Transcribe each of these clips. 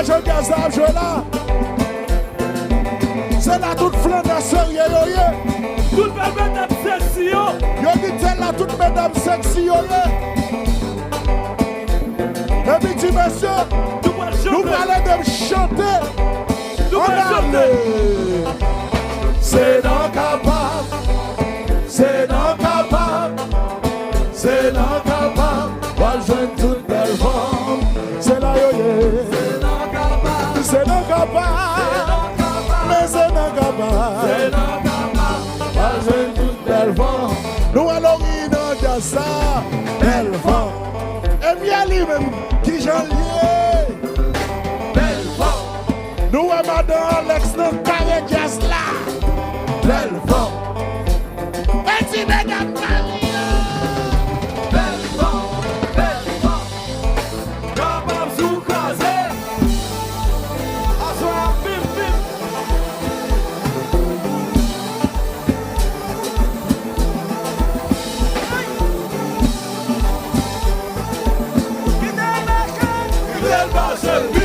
je gaz à jouer là. C'est là toute fleur de sérieux, Toute mesdames sexy, yo. Yo dit c'est là toute mesdames sexy, yo. Et puis tu monsieur, nous allons de chanter. Nous allons chanter. C'est non capable, c'est non capable, c'est non capable. Va jouer toute belle femme. C'est là, yo, C'est non capable. c'est non capable, mais c'est non capable. C'est non capable. Va jouer toute belle femme. Nous allons inonder ça, belle femme. Et bien lui-même qui j'en lié. Belle femme. Nous allons madame Alex dans le carré jazz là. Belle femme. Et si mesdames Belle femme. Belle femme. Capable sous crasé. Assoir, bim, bim. Fidèle marche, bim.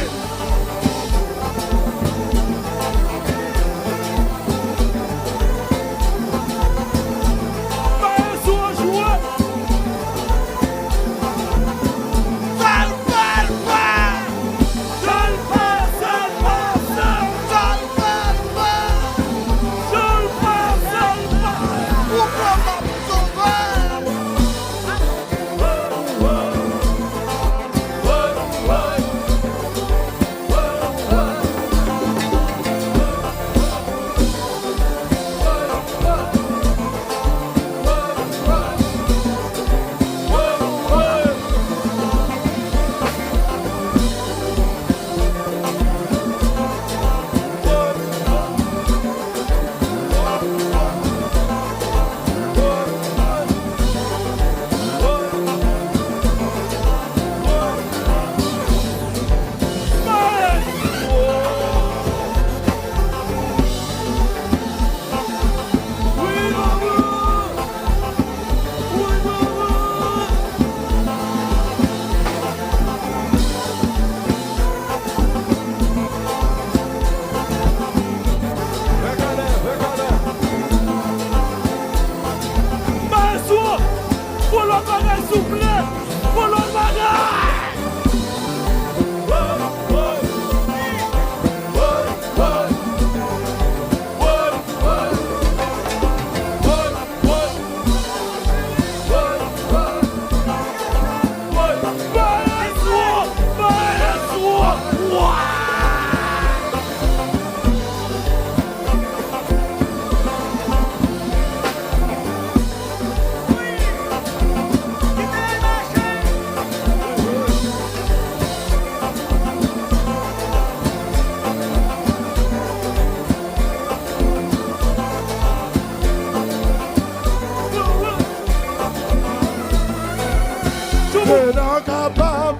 c'est non capable,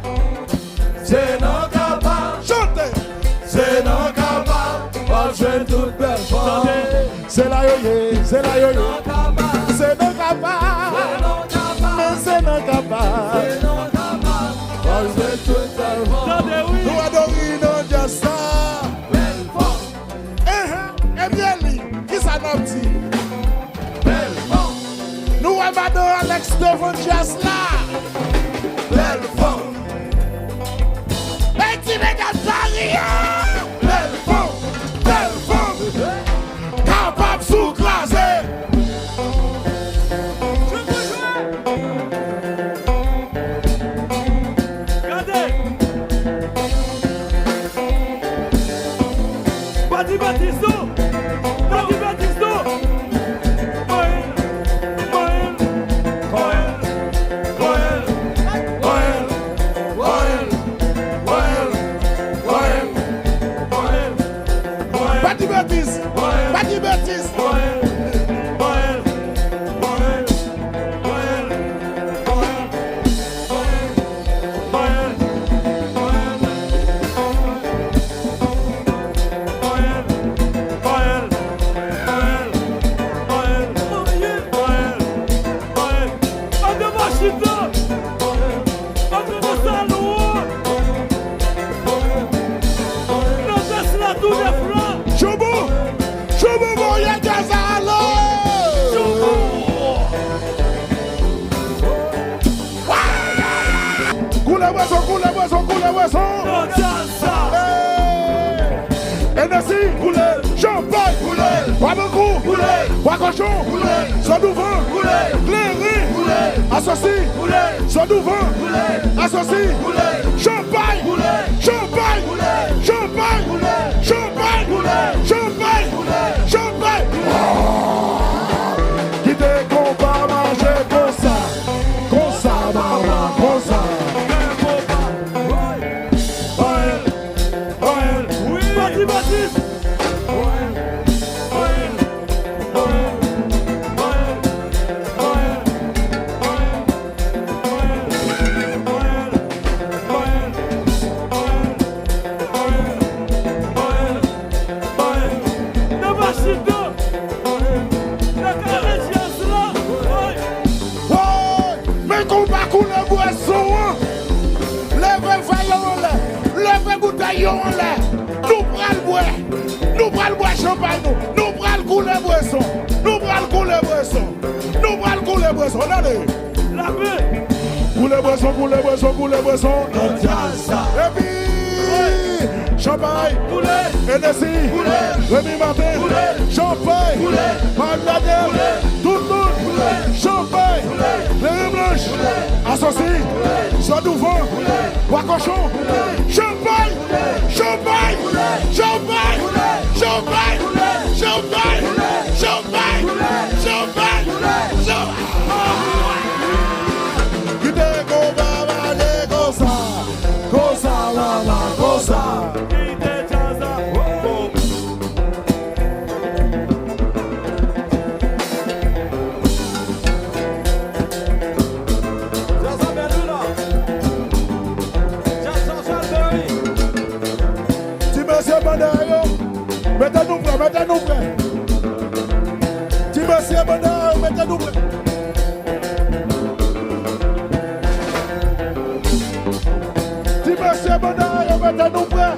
C'est non capable. chantez. C'est non capable. Pas jouer toute belle femme. C'est la yo-yo, c'est la yo-yo. Non capable. C'est non capable, C'est non capable. mais c'est non capable. C'est non capable. Pas jouer toute belle femme. Nous adorons dans ça. Belle femme. Et bien lui, qui ça nous dit? Belle femme. Nous adorons Alex devant jazz là. Belle femme. Et tu mets dans Paris. Belle femme. Belle femme, capable sous classé. Regardez. Bati Batisto. Bati Batisto. Moël. Moël. Moël. Moël. Moël. Moël. Moël. Moël. boisson. Hennessy, champagne, barbecue, bois cochon, son nouveau, cléry, associé, son nouveau, associé, champagne, champagne, champagne, champagne, champagne, champagne. Qui te combat manger comme ça, maman, comme ça. Mais combat pour le boisson, levez vaillant là, levez bouteille là, nous prenons le bois champagne, nous prenons couler boisson, nous prenons couler boisson, nous prenons couler boisson, allez. La paix. Couler boisson, et puis champagne, Hennessy, Rémi Martin, champagne, Magdalene, tout le monde, champagne, les blanches, associés, soit nouveau, bois cochon, champagne, champagne, champagne, champagne, champagne, champagne, champagne, qui te combat de cosa, mama, cosa. Mettez-nous prêts. Tibessie Bonheur, mettez-nous prêts. Tibessie Bonheur, mettez-nous prêts.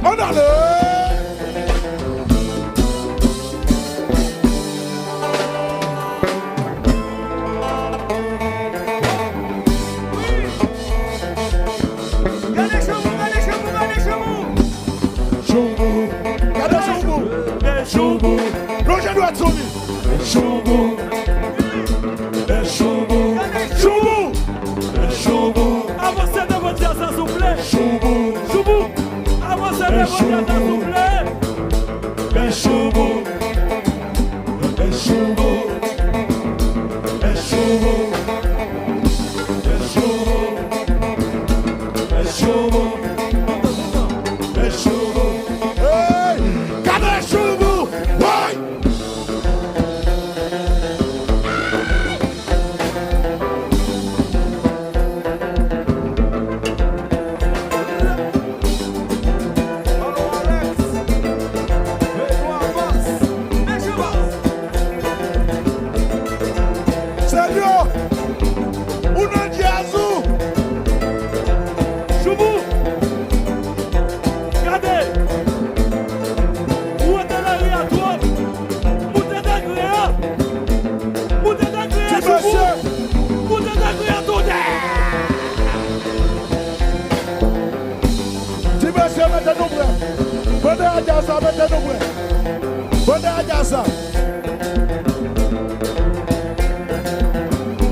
On a le. Choubou, Roger doit tourner. Choubou, avancez de votre jazz, s'il vous plaît. Choubou, avancez de votre jazz, s'il vous plaît. Choubou,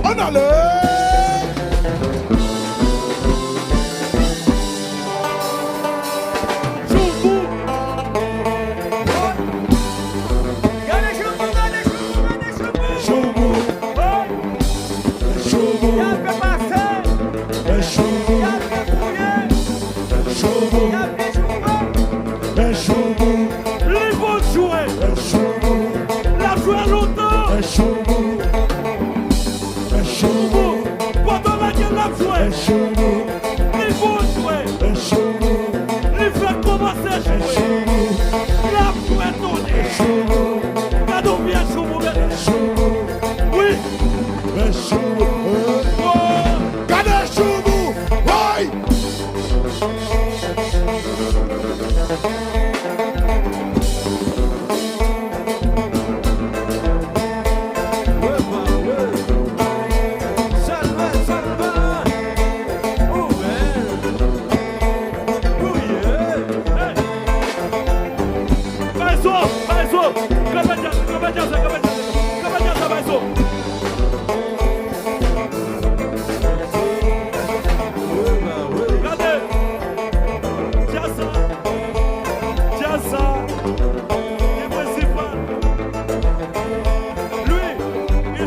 on a le.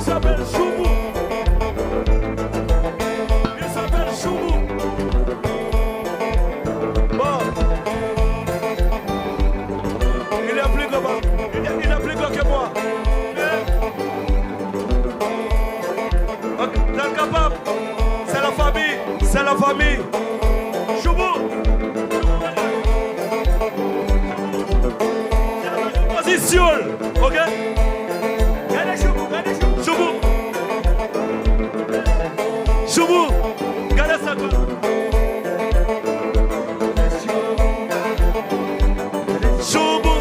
s'appelle Choubou. Il s'appelle Choubou. Bon. Il est plus grand. Il est plus grand que moi. T'es capable. C'est la famille. C'est la famille. Choubou. Position. Ok? Choubou. Choubou. Regardez ça. Choubou.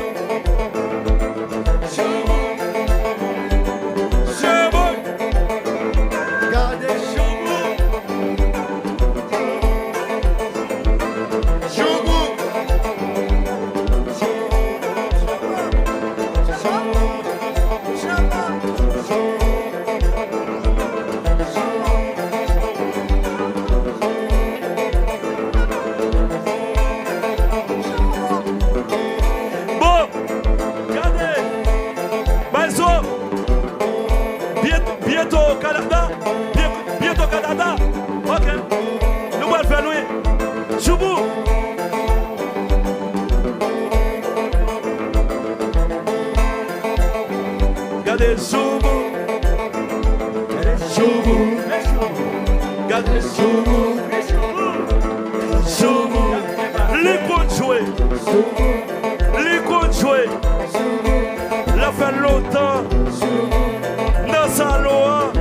Bientôt au Canada. Bientôt au Canada. Ok. Nous allons faire louer. Choubou. Regardez Choubou. Choubou. Regardez Choubou. Choubou. Les comptes joués. Les comptes joués. La fait longtemps. Dans Saloa,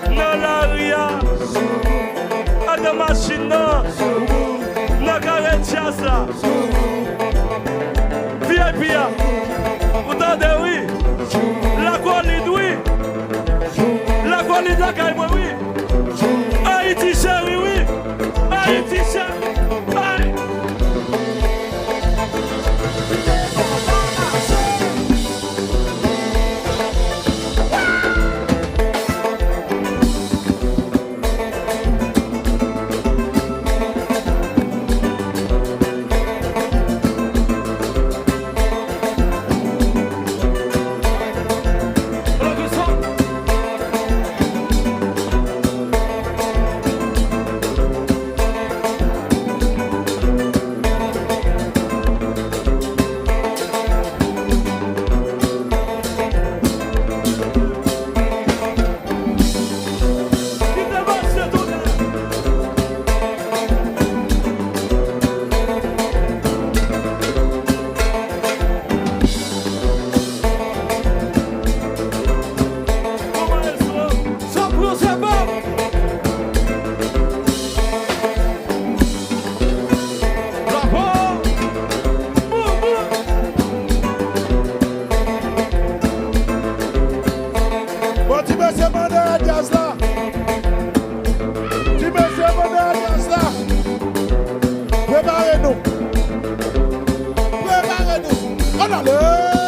dans l'Aria, dans la machine, dans la carretias là. VIP, vous entendez oui? La qualité oui. La qualité la caille oui. Haïti chéri oui. Haïti chéri. Préparez-nous. Préparez-nous. On a le